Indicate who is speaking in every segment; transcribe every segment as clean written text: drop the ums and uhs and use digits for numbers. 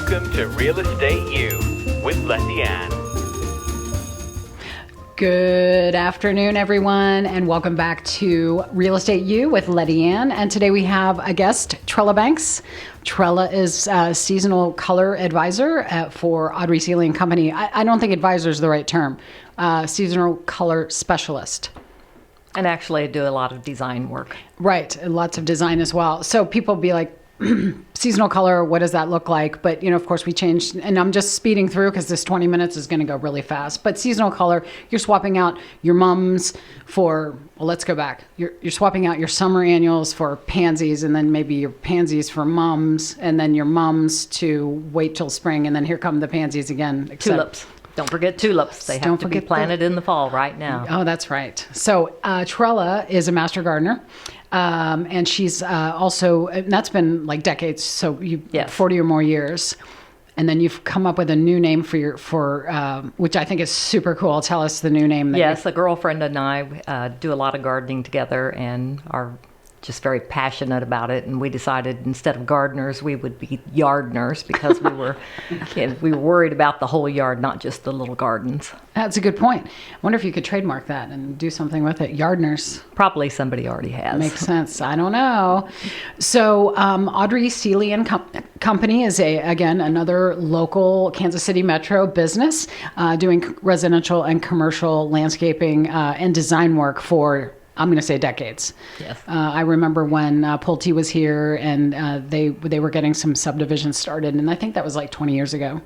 Speaker 1: Welcome to Real Estate U with Lettiann.
Speaker 2: Good afternoon, everyone, and welcome back to Real Estate U with Lettiann. And today we have a guest, Trella Banks. Trella is a seasonal color advisor for Audrey Sealy and Company. I don't think advisor is the right term. Seasonal color specialist.
Speaker 3: And actually, I do a lot of design work.
Speaker 2: Right, lots of design as well. So people be like, seasonal color, what does that look like? But, you know, of course we changed, and I'm just speeding through because this 20 minutes is going to go really fast. But seasonal color, you're swapping out your mums for, well, let's go back. You're swapping out your summer annuals for pansies, and then maybe your pansies for mums, and then your mums to wait till spring, and then here come the pansies again.
Speaker 3: Tulips. Don't forget tulips. They have to be planted in the fall right now.
Speaker 2: Oh, that's right. So Trella is a master gardener. And she's also, and that's been like decades, so 40 or more years. And then you've come up with a new name for which I think is super cool. Tell us the new name.
Speaker 3: Yes, a girlfriend and I do a lot of gardening together and are just very passionate about it. And we decided instead of gardeners, we would be yardners because we were worried about the whole yard, not just the little gardens.
Speaker 2: That's a good point. I wonder if you could trademark that and do something with it. Yardners.
Speaker 3: Probably somebody already has.
Speaker 2: Makes sense. I don't know. So Audrey Sealy and Company is again another local Kansas City metro business doing residential and commercial landscaping and design work for, I'm going to say, decades.
Speaker 3: Yes.
Speaker 2: I remember when Pulte was here, and they were getting some subdivisions started, and I think that was like 20 years ago.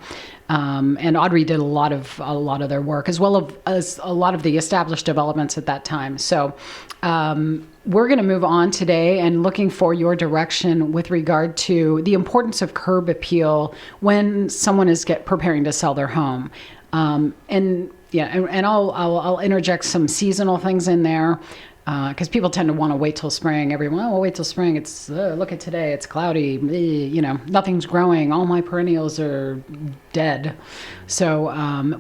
Speaker 2: And Audrey did a lot of their work, as well as a lot of the established developments at that time. So we're going to move on today and looking for your direction with regard to the importance of curb appeal when someone is preparing to sell their home. And I'll interject some seasonal things in there. Because people tend to want to wait till spring. Everyone, wait till spring. It's look at today. It's cloudy. Nothing's growing. All my perennials are dead. So,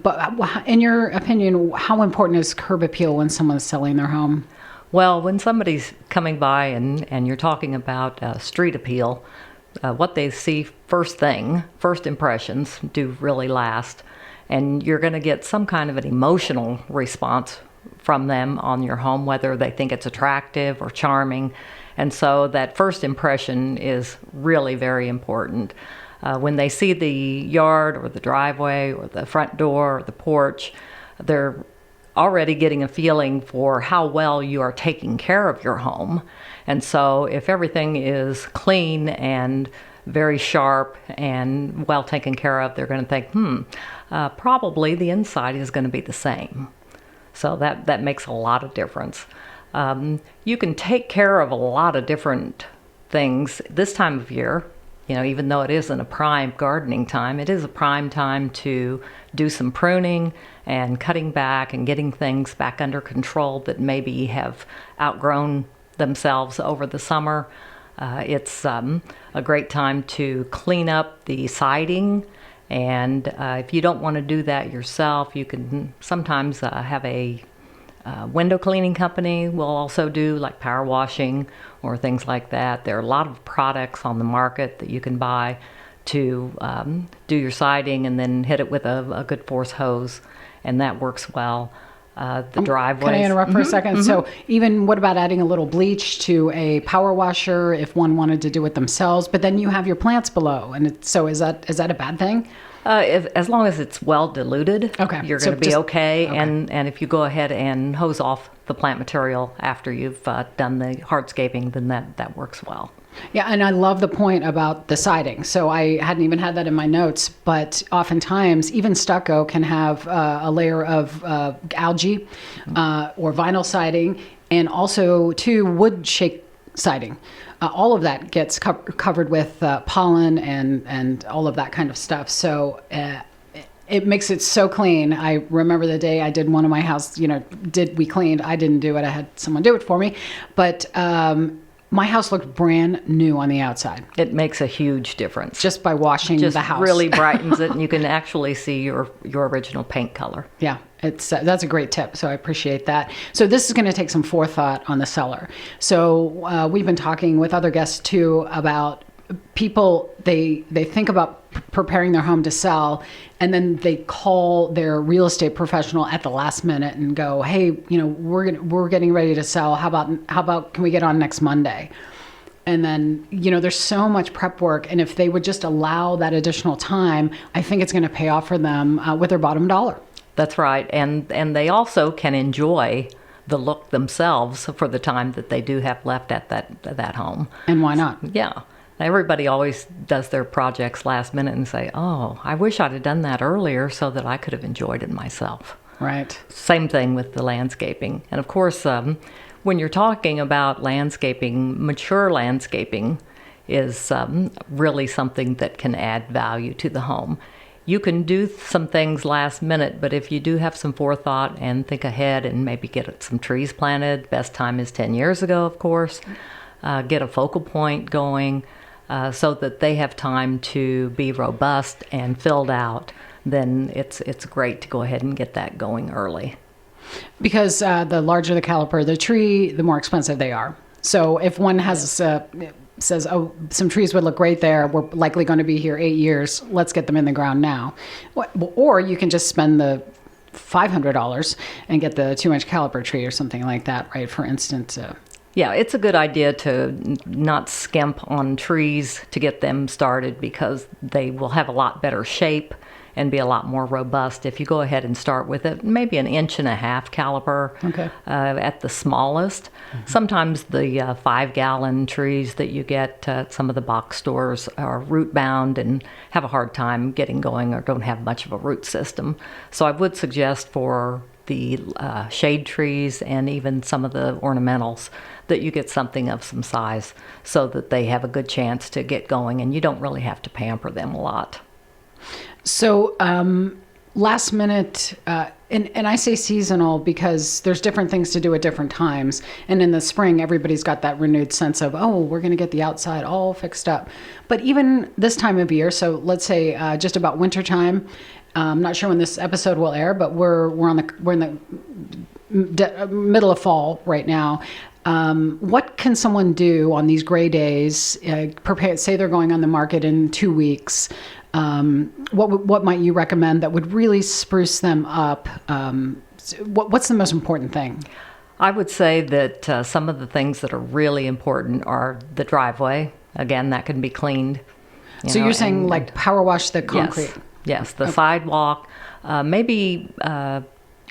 Speaker 2: but in your opinion, how important is curb appeal when someone is selling their home?
Speaker 3: Well, when somebody's coming by and you're talking about street appeal, what they see first impressions do really last, and you're going to get some kind of an emotional response from them on your home, whether they think it's attractive or charming. And so that first impression is really very important. When they see the yard or the driveway or the front door or the porch, they're already getting a feeling for how well you are taking care of your home. And so if everything is clean and very sharp and well taken care of, they're going to think, probably the inside is going to be the same. So that makes a lot of difference. You can take care of a lot of different things this time of year. Even though it isn't a prime gardening time, it is a prime time to do some pruning and cutting back and getting things back under control that maybe have outgrown themselves over the summer. It's a great time to clean up the siding. And if you don't want to do that yourself, you can sometimes have a window cleaning company will also do like power washing or things like that. There are a lot of products on the market that you can buy to do your siding and then hit it with a good force hose, and that works well. The driveways.
Speaker 2: Can I interrupt for a second? Mm-hmm. So even what about adding a little bleach to a power washer if one wanted to do it themselves? But then you have your plants below, and so is that a bad thing?
Speaker 3: As long as it's well diluted,
Speaker 2: okay,
Speaker 3: you're going to be okay. And if you go ahead and hose off the plant material after you've done the hardscaping, then that works well.
Speaker 2: Yeah, and I love the point about the siding. So I hadn't even had that in my notes, but oftentimes even stucco can have a layer of algae or vinyl siding, and also wood shake siding. All of that gets covered with pollen and all of that kind of stuff. So it makes it so clean. I remember the day I did one of my house, we cleaned. I didn't do it. I had someone do it for me. But my house looked brand new on the outside.
Speaker 3: It makes a huge difference.
Speaker 2: Just by washing the house.
Speaker 3: Just really brightens it, and you can actually see your original paint color.
Speaker 2: Yeah, that's a great tip, so I appreciate that. So this is going to take some forethought on the seller. So we've been talking with other guests, too, about people, they think about preparing their home to sell, and then they call their real estate professional at the last minute and go, hey, we're getting ready to sell. How about can we get on next Monday? And then, there's so much prep work. And if they would just allow that additional time, I think it's going to pay off for them with their bottom dollar.
Speaker 3: That's right. And they also can enjoy the look themselves for the time that they do have left at that home.
Speaker 2: And why not?
Speaker 3: Yeah. Everybody always does their projects last minute and say, oh, I wish I'd have done that earlier so that I could have enjoyed it myself.
Speaker 2: Right.
Speaker 3: Same thing with the landscaping. And of course, when you're talking about landscaping, mature landscaping is really something that can add value to the home. You can do some things last minute, but if you do have some forethought and think ahead and maybe get some trees planted, best time is 10 years ago, of course, get a focal point going, so that they have time to be robust and filled out, then it's great to go ahead and get that going early.
Speaker 2: Because the larger the caliper of the tree, the more expensive they are. So if one says, oh, some trees would look great there, we're likely going to be here 8 years, let's get them in the ground now. Or you can just spend the $500 and get the 2-inch caliper tree or something like that, right? For instance.
Speaker 3: Yeah, it's a good idea to not skimp on trees to get them started, because they will have a lot better shape and be a lot more robust if you go ahead and start with it. Maybe an 1.5-inch caliper at the smallest. Mm-hmm. Sometimes the 5-gallon trees that you get at some of the box stores are root bound and have a hard time getting going or don't have much of a root system. So I would suggest for the shade trees and even some of the ornamentals that you get something of some size so that they have a good chance to get going and you don't really have to pamper them a lot.
Speaker 2: So last minute, and I say seasonal because there's different things to do at different times. And in the spring, everybody's got that renewed sense of, oh, we're going to get the outside all fixed up. But even this time of year, so let's say just about wintertime, I'm not sure when this episode will air, but we're in the middle of fall right now. What can someone do on these gray days? Prepare. Say they're going on the market in 2 weeks. What might you recommend that would really spruce them up? What's the most important thing?
Speaker 3: I would say that some of the things that are really important are the driveway. Again, that can be cleaned.
Speaker 2: You're saying like power wash the concrete?
Speaker 3: Yes, the sidewalk. Maybe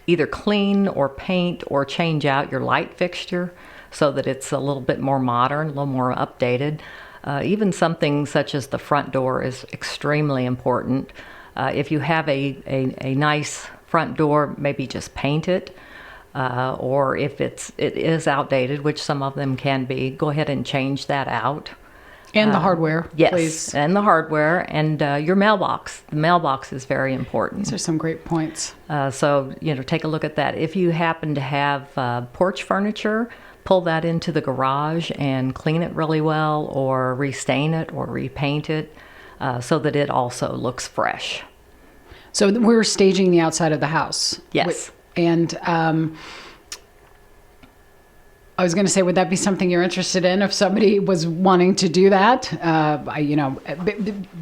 Speaker 3: either clean or paint or change out your light fixture so that it's a little bit more modern, a little more updated. Even something such as the front door is extremely important. If you have a nice front door, maybe just paint it. Or if it is outdated, which some of them can be, go ahead and change that out.
Speaker 2: And the hardware,
Speaker 3: yes,
Speaker 2: please.
Speaker 3: And the hardware, and your mailbox. The mailbox is very important.
Speaker 2: These are some great points.
Speaker 3: So, take a look at that. If you happen to have porch furniture, pull that into the garage and clean it really well, or restain it or repaint it so that it also looks fresh.
Speaker 2: So we're staging the outside of the house.
Speaker 3: Yes.
Speaker 2: And I was going to say, would that be something you're interested in if somebody was wanting to do that?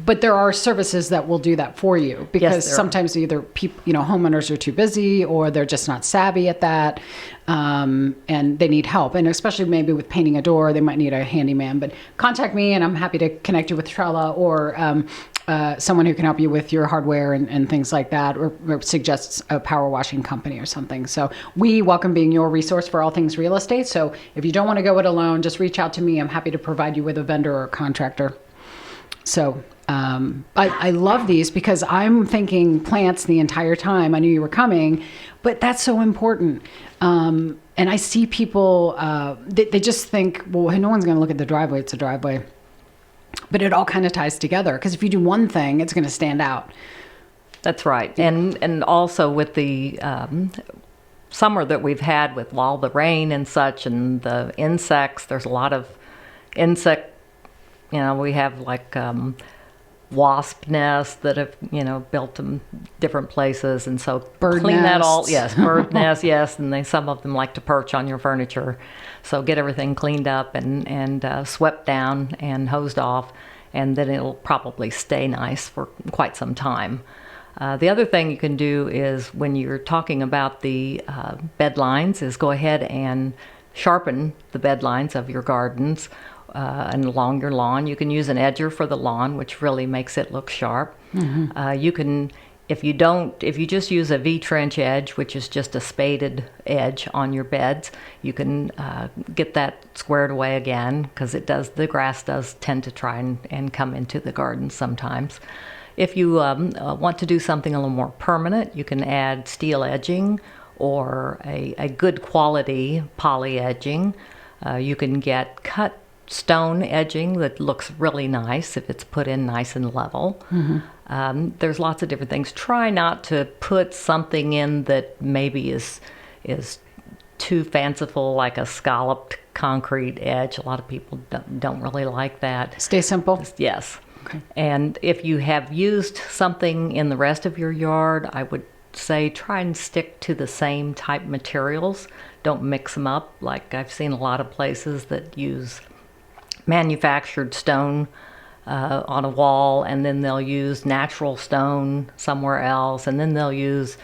Speaker 2: But there are services that will do that for you, because sometimes either homeowners are too busy or they're just not savvy at that, and they need help. And especially maybe with painting a door, they might need a handyman. But contact me, and I'm happy to connect you with Trella or someone who can help you with your hardware and things like that, or suggests a power washing company or something. So we welcome being your resource for all things real estate. So if you don't want to go it alone, just reach out to me. I'm happy to provide you with a vendor or a contractor. So I love these because I'm thinking plants the entire time. I knew you were coming, but that's so important. And I see people, they just think, well, no one's going to look at the driveway. It's a driveway. But it all kind of ties together, because if you do one thing, it's going to stand out.
Speaker 3: That's right. And also with the summer that we've had with all the rain and such and the insects, there's a lot of insect, we have like wasp nests that have, built in different places. And so
Speaker 2: bird
Speaker 3: clean
Speaker 2: nests.
Speaker 3: that all. Yes, bird nests, yes. And some of them like to perch on your furniture. So get everything cleaned up and swept down and hosed off, and then it'll probably stay nice for quite some time. The other thing you can do is when you're talking about the bed lines is go ahead and sharpen the bed lines of your gardens and along your lawn. You can use an edger for the lawn, which really makes it look sharp. You can, if you just use a V-trench edge, which is just a spaded edge on your beds, you can get that squared away again, because the grass does tend to try and come into the garden sometimes. If you want to do something a little more permanent, you can add steel edging or a good quality poly edging. You can get cut stone edging that looks really nice if it's put in nice and level. There's lots of different things. Try not to put something in that maybe is too fanciful, like a scalloped concrete edge. A lot of people don't really like that.
Speaker 2: Stay simple.
Speaker 3: Yes.
Speaker 2: Okay.
Speaker 3: And if you have used something in the rest of your yard, I would say try and stick to the same type materials. Don't mix them up. Like I've seen a lot of places that use manufactured stone on a wall, and then they'll use natural stone somewhere else, and then they'll use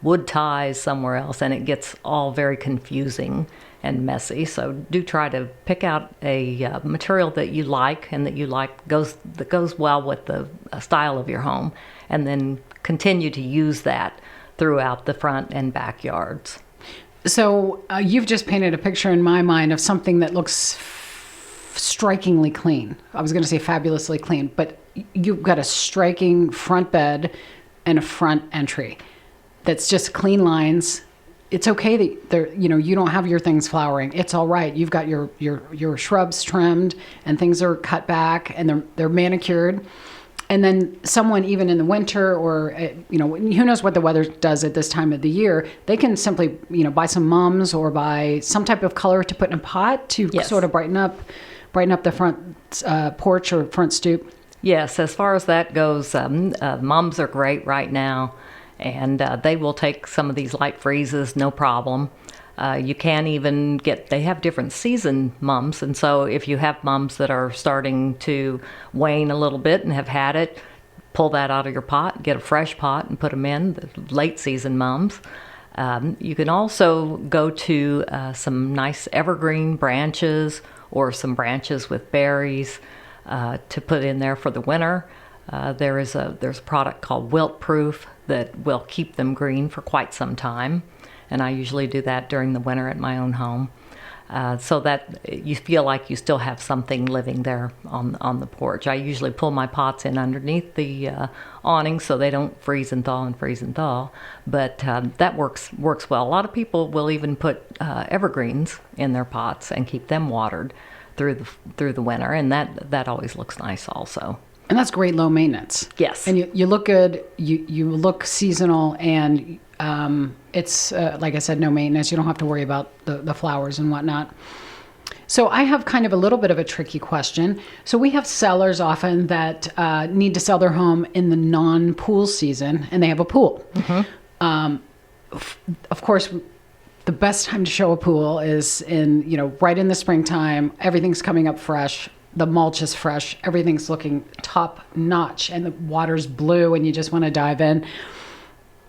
Speaker 3: wood ties somewhere else, and it gets all very confusing and messy. So do try to pick out a material that you like and that goes well with the style of your home, and then continue to use that throughout the front and backyards.
Speaker 2: So you've just painted a picture in my mind of something that looks strikingly clean. I was going to say fabulously clean, but you've got a striking front bed and a front entry that's just clean lines. It's okay that you don't have your things flowering. It's all right. You've got your shrubs trimmed and things are cut back and they're manicured. And then someone, even in the winter, or who knows what the weather does at this time of the year, they can simply buy some mums or buy some type of color to put in a pot to sort of brighten up the front porch or front stoop.
Speaker 3: Yes, as far as that goes, mums are great right now, and they will take some of these light freezes, no problem. You can even they have different season mums, and so if you have mums that are starting to wane a little bit and have had it, pull that out of your pot, get a fresh pot and put them in, the late season mums. You can also go to some nice evergreen branches or some branches with berries to put in there for the winter. There's a product called Wilt Proof that will keep them green for quite some time. And I usually do that during the winter at my own home, so that you feel like you still have something living there on the porch. I usually pull my pots in underneath the awning so they don't freeze and thaw. But that works well. A lot of people will even put evergreens in their pots and keep them watered through the winter, and that always looks nice also.
Speaker 2: And that's great low maintenance.
Speaker 3: Yes.
Speaker 2: And you look good, you look seasonal, and it's, like I said, no maintenance. You don't have to worry about the flowers and whatnot. So I have kind of a little bit of a tricky question. So we have sellers often that need to sell their home in the non-pool season, and they have a pool. Of course, the best time to show a pool is right in the springtime. Everything's coming up fresh. The mulch is fresh. Everything's looking top notch, and the water's blue, and you just want to dive in.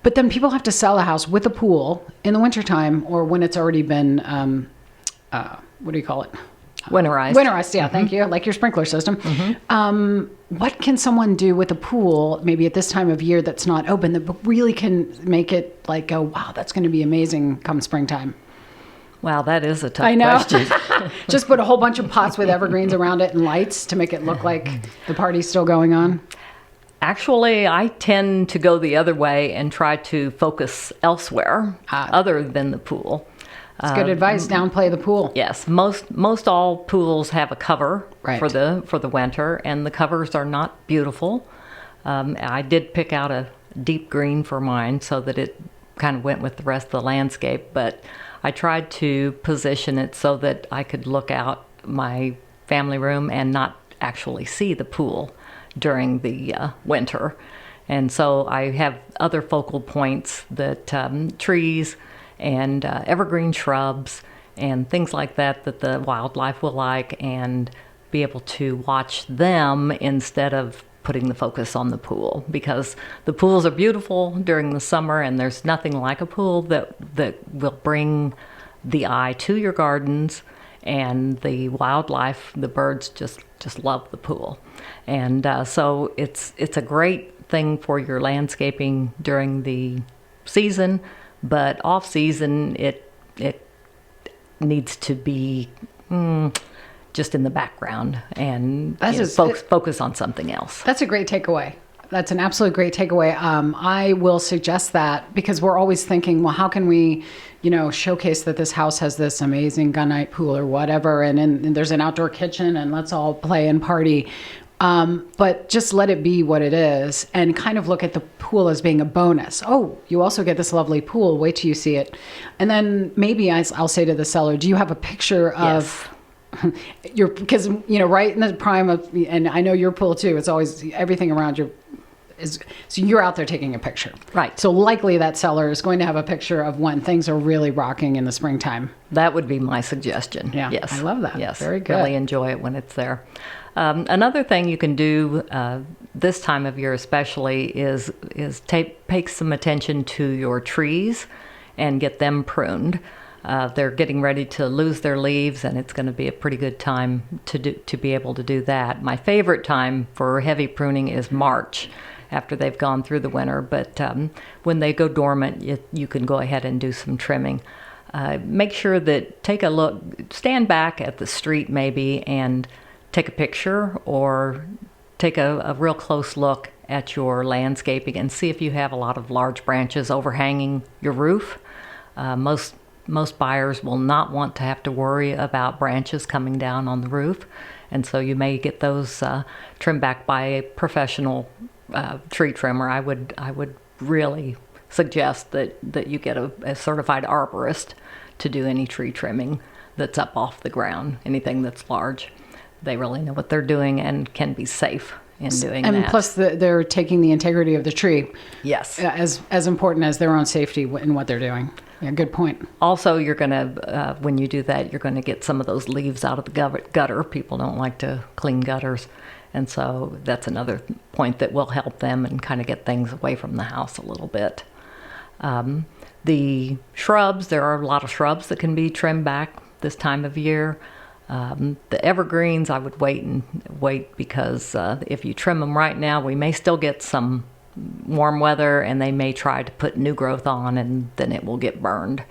Speaker 2: But then people have to sell a house with a pool in the wintertime, or when it's already been, what do you call it?
Speaker 3: Winterized.
Speaker 2: Winterized, yeah, thank you. Like your sprinkler system. What can someone do with a pool, maybe at this time of year that's not open, that really can make it like, oh, wow, that's going to be amazing come springtime?
Speaker 3: Wow, that is a tough
Speaker 2: I know.
Speaker 3: question.
Speaker 2: Just put a whole bunch of pots with evergreens around it and lights to make it look like the party's still going on.
Speaker 3: Actually, I tend to go the other way and try to focus elsewhere other than the pool.
Speaker 2: It's good advice. Downplay the pool.
Speaker 3: Yes, most all pools have a cover
Speaker 2: Right.
Speaker 3: for the winter, and the covers are not beautiful. I did pick out a deep green for mine so that it kind of went with the rest of the landscape, but I tried to position it so that I could look out my family room and not actually see the pool during the winter. And so I have other focal points that trees and evergreen shrubs and things like that the wildlife will like, and be able to watch them instead of putting the focus on the pool, because the pools are beautiful during the summer, and there's nothing like a pool that will bring the eye to your gardens, and the wildlife, the birds just love the pool. And so it's a great thing for your landscaping during the season, but off season it needs to be just in the background and focus on something else.
Speaker 2: That's a great takeaway. That's an absolute great takeaway. I will suggest that, because we're always thinking, well, how can we, showcase that this house has this amazing gunite pool or whatever, and there's an outdoor kitchen, and let's all play and party. But just let it be what it is, and kind of look at the pool as being a bonus. Oh, you also get this lovely pool. Wait till you see it. And then maybe I'll say to the seller, do you have a picture of... Yes. Because right in the prime of, and I know your pool too, it's always everything around you so you're out there taking a picture,
Speaker 3: right?
Speaker 2: So likely that seller is going to have a picture of when things are really rocking in the springtime.
Speaker 3: That would be my suggestion.
Speaker 2: Yeah,
Speaker 3: yes,
Speaker 2: I love that.
Speaker 3: Yes,
Speaker 2: very good.
Speaker 3: Really enjoy it when it's there. Another thing you can do this time of year especially is take some attention to your trees and get them pruned. They're getting ready to lose their leaves, and it's going to be a pretty good time to be able to do that. My favorite time for heavy pruning is March, after they've gone through the winter. But when they go dormant, you can go ahead and do some trimming. Make sure that take a look, stand back at the street maybe, and take a picture or take a real close look at your landscaping and see if you have a lot of large branches overhanging your roof. Most buyers will not want to have to worry about branches coming down on the roof, and so you may get those trimmed back by a professional tree trimmer. I would really suggest that you get a certified arborist to do any tree trimming that's up off the ground, anything that's large. They really know what they're doing and can be safe in doing that. And
Speaker 2: plus they're taking the integrity of the tree.
Speaker 3: Yes.
Speaker 2: As important as their own safety in what they're doing. Yeah, good point.
Speaker 3: Also, you're going to, when you do that, you're going to get some of those leaves out of the gutter. People don't like to clean gutters. And so that's another point that will help them and kind of get things away from the house a little bit. The shrubs, there are a lot of shrubs that can be trimmed back this time of year. The evergreens, I would wait because if you trim them right now, we may still get some warm weather, and they may try to put new growth on, and then it will get burned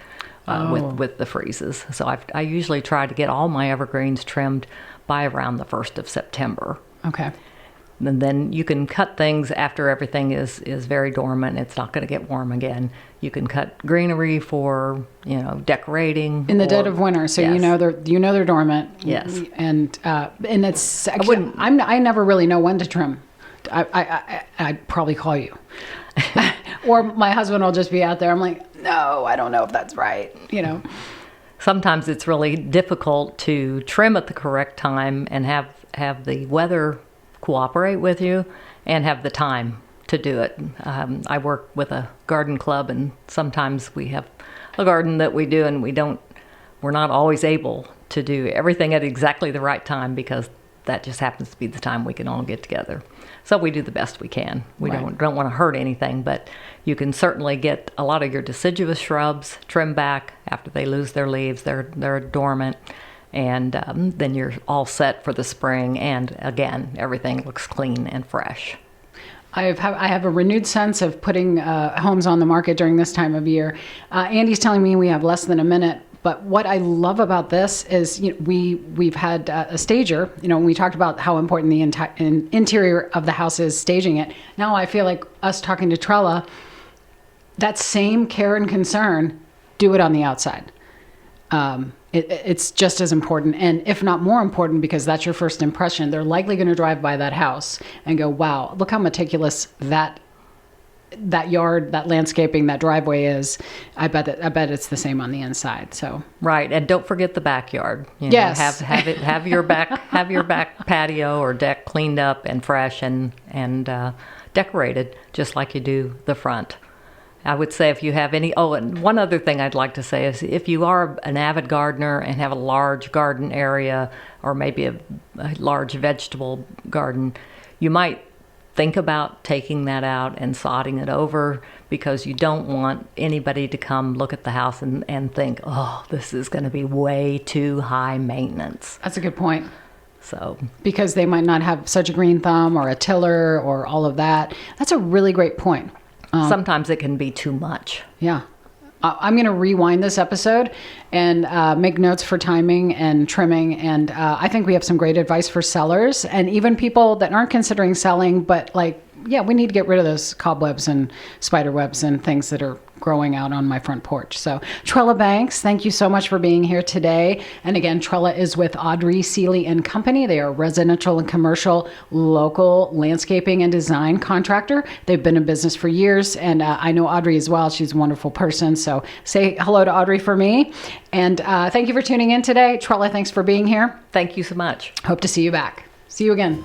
Speaker 3: with the freezes. So I usually try to get all my evergreens trimmed by around the 1st of September.
Speaker 2: Okay.
Speaker 3: And then you can cut things after everything is very dormant. It's not going to get warm again. You can cut greenery for decorating
Speaker 2: in the dead of winter. So
Speaker 3: yes.
Speaker 2: they're dormant.
Speaker 3: Yes.
Speaker 2: And it's actually I never really know when to trim. I'd probably call you, or my husband will just be out there. I'm like, no, I don't know if that's right.
Speaker 3: Sometimes it's really difficult to trim at the correct time and have the weather cooperate with you and have the time to do it. I work with a garden club, and sometimes we have a garden that we do, and we're not always able to do everything at exactly the right time, because that just happens to be the time we can all get together. So we do the best we can. We
Speaker 2: Right.
Speaker 3: don't want to hurt anything, but you can certainly get a lot of your deciduous shrubs trimmed back after they lose their leaves. They're dormant, and then you're all set for the spring. And again, everything looks clean and fresh.
Speaker 2: I have a renewed sense of putting homes on the market during this time of year. Andy's telling me we have less than a minute. But what I love about this is we've had a stager. When we talked about how important the interior of the house is, staging it. Now I feel like us talking to Trella, that same care and concern, do it on the outside. It's just as important, and if not more important, because that's your first impression. They're likely going to drive by that house and go, "Wow, look how meticulous that yard, that landscaping, that driveway is." I bet it's the same on the inside. So
Speaker 3: right, and don't forget the backyard.
Speaker 2: Yes,
Speaker 3: have your back patio or deck cleaned up and fresh and decorated just like you do the front. I would say if you have any, and one other thing I'd like to say is if you are an avid gardener and have a large garden area or maybe a large vegetable garden, you might think about taking that out and sodding it over, because you don't want anybody to come look at the house and think, oh, this is going to be way too high maintenance.
Speaker 2: That's a good point.
Speaker 3: So,
Speaker 2: because they might not have such a green thumb or a tiller or all of that. That's a really great point.
Speaker 3: Sometimes it can be too much.
Speaker 2: Yeah. I'm going to rewind this episode and make notes for timing and trimming. And I think we have some great advice for sellers and even people that aren't considering selling, but we need to get rid of those cobwebs and spider webs and things that are growing out on my front porch. So Trella Banks, thank you so much for being here today. And again, Trella is with Audrey Seeley and Company. They are a residential and commercial local landscaping and design contractor. They've been in business for years, and I know Audrey as well. She's a wonderful person. So say hello to Audrey for me. And thank you for tuning in today. Trella, thanks for being here.
Speaker 3: Thank you so much.
Speaker 2: Hope to see you back. See you again.